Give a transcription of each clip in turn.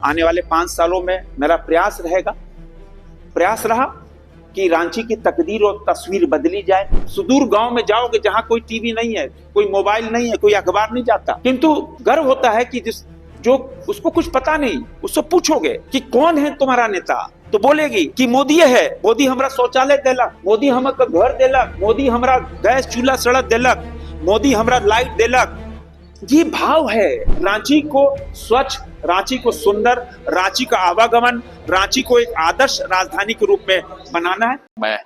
आने वाले 5 सालों में मेरा प्रयास रहा कि रांची की तकदीर और तस्वीर बदली जाए। सुदूर गांव में जाओगे जहां कोई टीवी नहीं है, कोई मोबाइल नहीं है, कोई अखबार नहीं जाता, किंतु गर्व होता है कि जो उसको कुछ पता नहीं, उससे पूछोगे कि कौन है तुम्हारा नेता, तो बोलेगी कि मोदी है। मोदी हमारा शौचालय देलक, मोदी हमारा घर देलक, मोदी हमारा गैस चूल्हा सड़क देलक, मोदी हमारा लाइट देलक। ये भाव है। रांची को स्वच्छ, रांची को सुंदर, रांची का आवागमन, रांची को एक आदर्श राजधानी के रूप में बनाना है। मैं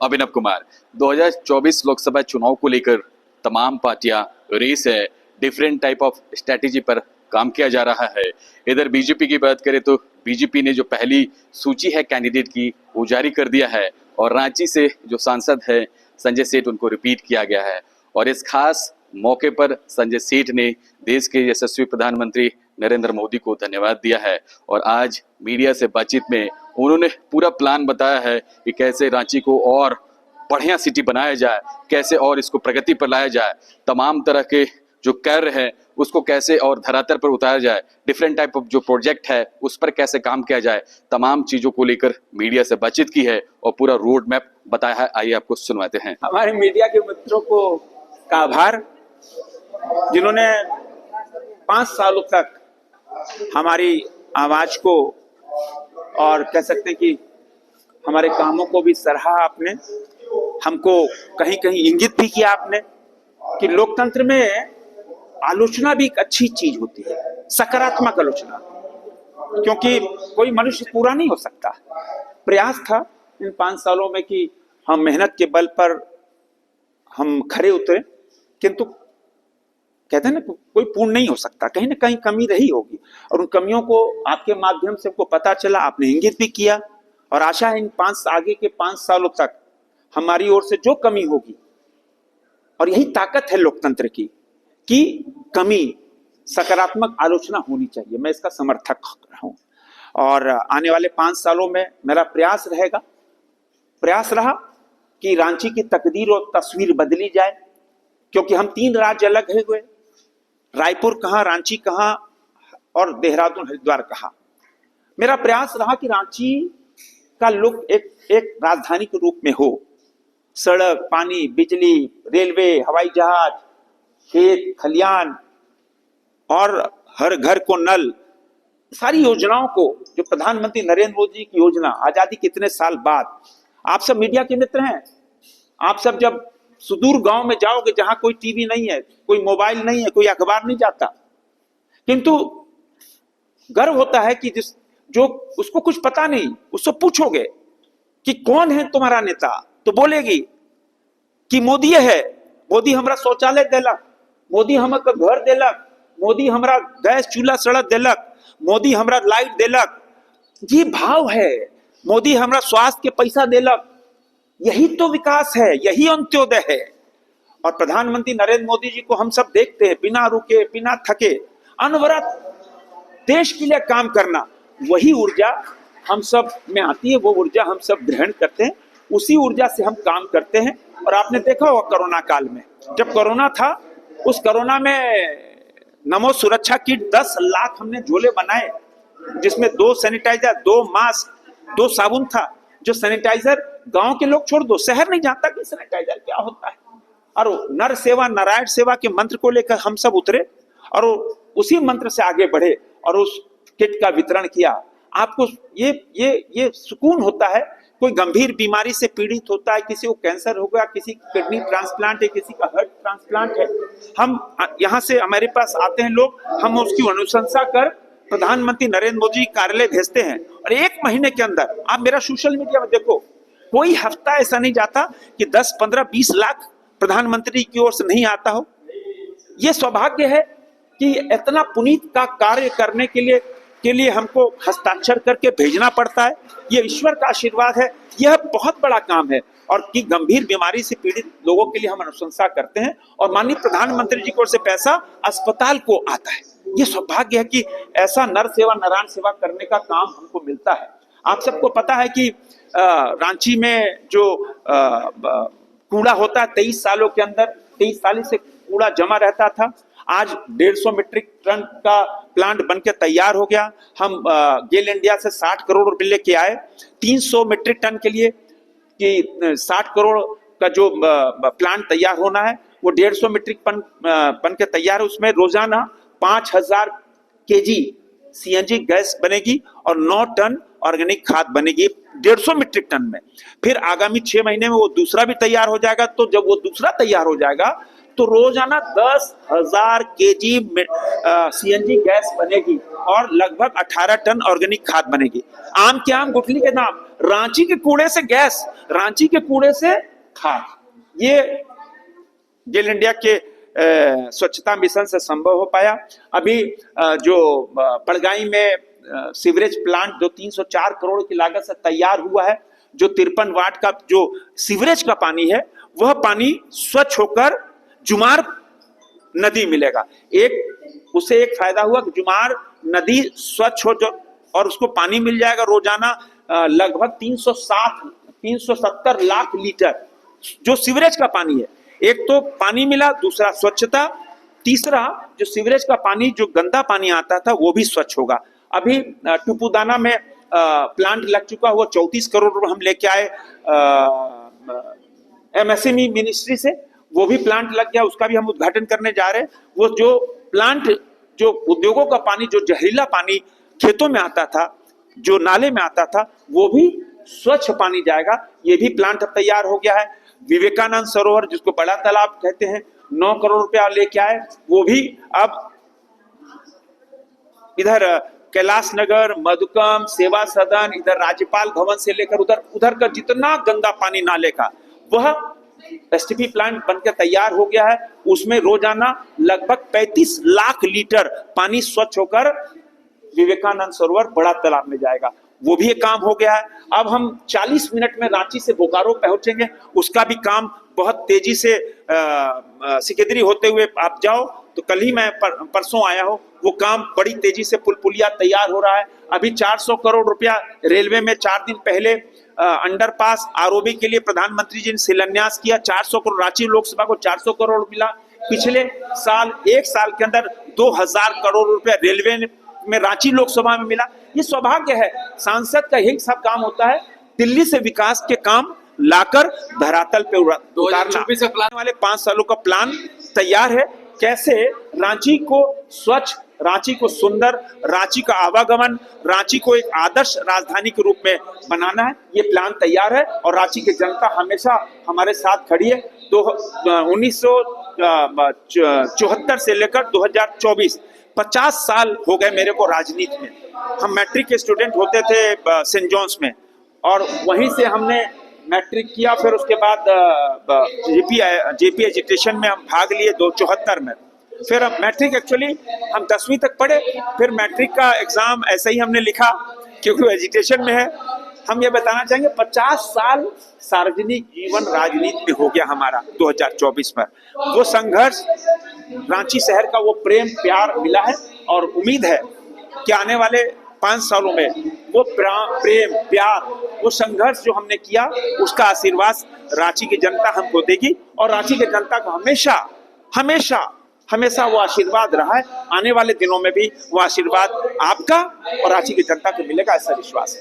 अभिनव कुमार। 2024 लोकसभा चुनाव को लेकर तमाम पार्टियां रेस है, डिफरेंट टाइप ऑफ स्ट्रेटेजी पर काम किया जा रहा है। इधर बीजेपी की बात करें तो बीजेपी ने जो पहली सूची है कैंडिडेट की वो जारी कर दिया है और रांची से जो सांसद है संजय सेठ उनको रिपीट किया गया है। और इस खास मौके पर संजय सेठ ने देश के यशस्वी प्रधानमंत्री नरेंद्र मोदी को धन्यवाद दिया है और आज मीडिया से बातचीत में उन्होंने पूरा प्लान बताया है कि कैसे रांची को और बढ़िया सिटी बनाया जाए, कैसे और इसको प्रगति पर लाया जाए, तमाम तरह के जो कार्य है उसको कैसे और धरातल पर उतारा जाए, डिफरेंट टाइप ऑफ जो प्रोजेक्ट है उस पर कैसे काम किया जाए, तमाम चीजों को लेकर मीडिया से बातचीत की है और पूरा रोड मैप बताया है। आइए आपको सुनवाते हैं। हमारे मीडिया के मित्रों को का आभार, जिन्होंने 5 सालों तक हमारी आवाज को और कह सकते हैं कि हमारे कामों को भी सराहा आपने, हमको कहीं कहीं इंगित भी किया आपने कि लोकतंत्र में आलोचना भी एक अच्छी चीज होती है, सकारात्मक आलोचना, क्योंकि कोई मनुष्य पूरा नहीं हो सकता। प्रयास था इन 5 सालों में कि हम मेहनत के बल पर हम खरे उतरे, किंतु कहते हैं ना कोई पूर्ण नहीं हो सकता, कहीं ना कहीं कमी रही होगी और उन कमियों को आपके माध्यम से हमको पता चला, आपने इंगित भी किया और आशा है इन आगे के 5 सालों तक हमारी ओर से जो कमी होगी, और यही ताकत है लोकतंत्र की कि कमी, सकारात्मक आलोचना होनी चाहिए। मैं इसका समर्थक हूं और आने वाले 5 सालों में मेरा प्रयास रहा कि रांची की तकदीर और तस्वीर बदली जाए, क्योंकि हम 3 राज्य अलग है हुए, रायपुर कहाँ, रांची कहाँ और देहरादून हरिद्वार कहाँ। मेरा प्रयास रहा कि रांची का लुक एक राजधानी के रूप में हो, सड़क, पानी, बिजली, रेलवे, हवाई जहाज, खेत खलियान और हर घर को नल, सारी योजनाओं को जो प्रधानमंत्री नरेंद्र मोदी की योजना, आजादी कितने साल बाद, आप सब मीडिया के मित्र हैं, आप सब जब सुदूर गांव में जाओगे जहां कोई टीवी नहीं है, कोई मोबाइल नहीं है, कोई अखबार नहीं जाता, किंतु गर्व होता है कि जो उसको कुछ पता नहीं, उससे पूछोगे कि कौन है तुम्हारा नेता, तो बोलेगी कि मोदी है। मोदी हमारा शौचालय देलक, मोदी हमारा घर देलक, मोदी हमारा गैस चूल्हा सड़क देलक, मोदी हमारा लाइट देलक। ये भाव है। मोदी हमारा स्वास्थ्य के पैसा देलक। यही तो विकास है, यही अंत्योदय है। और प्रधानमंत्री नरेंद्र मोदी जी को हम सब देखते हैं, बिना रुके, बिना थके, अनवरत देश के लिए काम करना, वही ऊर्जा हम सब में आती है, वो ऊर्जा हम सब ग्रहण करते हैं, उसी ऊर्जा से हम काम करते हैं। और आपने देखा होगा कोरोना काल में, जब कोरोना था, उस कोरोना में नमो सुरक्षा किट 10 लाख हमने झोले बनाए, जिसमें 2 सैनिटाइजर, 2 मास्क, 2 साबुन था। जो सैनिटाइजर गांव के लोग छोड़ दो, शहर नहीं जानता कि सैनिटाइजर क्या होता है। और नर सेवा नारायण सेवा के मंत्र को लेकर हम सब उतरे और उसी मंत्र से आगे बढ़े और उस किट का वितरण किया। आपको ये सुकून होता है। कोई गंभीर बीमारी से पीड़ित होता है, किसी को कैंसर हो गया, किसी की किडनी ट्रांसप्लांट है, किसी का हार्ट ट्रांसप्लांट है, हम यहाँ से हमारे पास आते हैं लोग, हम उसकी अनुशंसा कर प्रधानमंत्री नरेंद्र मोदी कार्यालय भेजते हैं और 1 महीने के अंदर, आप मेरा सोशल मीडिया में देखो, कोई हफ्ता ऐसा नहीं जाता कि 10, 15, 20 लाख प्रधानमंत्री की ओर से नहीं आता हो। यह सौभाग्य है कि इतना पुनीत का कार्य करने के लिए हमको हस्ताक्षर करके भेजना पड़ता है। यह ईश्वर का आशीर्वाद है, यह बहुत बड़ा काम है। और कि गंभीर बीमारी से पीड़ित लोगों के लिए हम अनुशंसा करते हैं और माननीय प्रधानमंत्री जी की ओर से पैसा अस्पताल को आता है। ये सौभाग्य है कि ऐसा नर सेवा नारायण सेवा करने का काम हमको मिलता है। आप सबको पता है कि रांची में जो कूड़ा होता है, 23 सालों के अंदर 23 साल से कूड़ा जमा रहता था। आज 150 मीट्रिक टन का प्लांट बनके तैयार हो गया। हम गेल इंडिया से 60 करोड़ रुपए लेके आए 300 मीट्रिक टन के लिए कि 60 करोड़ का जो प्लांट तैयार होना है वो 150 मीट्रिक टन बन के तैयार है। उसमें रोजाना 5000 केजी सीएनजी गैस बनेगी और 9 टन ऑर्गेनिक खाद बनेगी 150 मीट्रिक टन में। फिर आगामी 6 महीने में वो दूसरा भी तैयार हो जाएगा। तो जब वो दूसरा तैयार हो जाएगा तो रोजाना 10,000 केजी सीएनजी गैस बनेगी और लगभग 18 टन ऑर्गेनिक खाद बनेगी। आम के आम गुठली के नाम, रांची के कूड़े से गैस, रांची के कूड़े से खाद, ये गेल इंडिया के स्वच्छता मिशन से संभव हो पाया। अभी जो पड़गाई में सीवरेज प्लांट जो 304 करोड़ की लागत से तैयार हुआ है, जो 53 वाट का जो सीवरेज का पानी है वह पानी स्वच्छ होकर जुमार नदी मिलेगा। उसे एक फायदा हुआ कि जुमार नदी स्वच्छ हो जो और उसको पानी मिल जाएगा रोजाना लगभग 370 लाख लीटर जो सीवरेज का पानी है। एक तो पानी मिला, दूसरा स्वच्छता, तीसरा जो सीवरेज का पानी जो गंदा पानी आता था वो भी स्वच्छ होगा। अभी टुपुदाना में प्लांट लग चुका हुआ 34 करोड़ रुपए हम लेके आए एमएसएमई मिनिस्ट्री से, वो भी प्लांट लग गया, उसका भी हम उद्घाटन करने जा रहे हैं। वो जो प्लांट जो उद्योगों का पानी जो जहरीला पानी खेतों में आता था, जो नाले में आता था, वो भी स्वच्छ पानी जाएगा। ये भी प्लांट अब तैयार हो गया है। विवेकानंद सरोवर जिसको बड़ा तालाब कहते हैं 9 करोड़ रुपया लेके आए, वो भी अब इधर कैलाश नगर, मधुकम, सेवा सदन, इधर राज्यपाल भवन से लेकर उधर का जितना गंदा पानी नाले का वह एसटीपी प्लांट बनकर तैयार हो गया है। उसमें रोजाना लगभग 35 लाख लीटर पानी स्वच्छ होकर विवेकानंद सरोवर बड़ा तालाब में जाएगा। वो भी एक काम हो गया है। अब हम 40 मिनट में रांची से बोकारो पहुंचेंगे, उसका भी काम बहुत तेजी से सिकेदरी होते हुए आप जाओ तो कल ही मैं परसों आया हूं, वो काम बड़ी तेजी से पुलिया तैयार हो रहा है। अभी 400 करोड़ रुपया रेलवे में 4 दिन पहले अंडरपास आरओबी के लिए प्रधानमंत्री जी ने शिलान्यास किया। 400 करोड़, रांची लोकसभा को 400 करोड़ मिला। पिछले साल 1 साल के अंदर 2000 करोड़ रुपया रेलवे में रांची लोकसभा में मिला। ये सौभाग्य है, सांसद का यही सब काम होता है, दिल्ली से विकास के काम लाकर धरातल पे उतारना। प्लान वाले 5 सालों का प्लान तैयार है, कैसे रांची को स्वच्छ, रांची को सुंदर, रांची का आवागमन, रांची को एक आदर्श राजधानी के रूप में बनाना है। ये प्लान तैयार है और रांची की जनता हमेशा हमारे साथ खड़ी है। 1974 से लेकर 2024 50 साल हो गए मेरे को राजनीति में। हम मैट्रिक के स्टूडेंट होते थे सेंट जॉन्स में और वहीं से हमने मैट्रिक किया। फिर उसके बाद जेपी एजुकेशन में हम भाग लिए 74 में। फिर मैट्रिक एक्चुअली हम 10वीं तक पढ़े, फिर मैट्रिक का एग्जाम ऐसे ही हमने लिखा क्योंकि एजुकेशन में है। हम ये बताना चाहेंगे 50 साल सार्वजनिक जीवन राजनीति में हो गया हमारा 2024 में। वो संघर्ष, रांची शहर का वो प्रेम प्यार मिला है और उम्मीद है कि आने वाले 5 सालों में वो प्रेम प्यार, वो संघर्ष जो हमने किया उसका आशीर्वाद रांची की जनता हमको देगी और रांची की जनता को हमेशा वो आशीर्वाद रहा है। आने वाले दिनों में भी वो आशीर्वाद आपका और रांची की जनता को मिलेगा, ऐसा विश्वास है।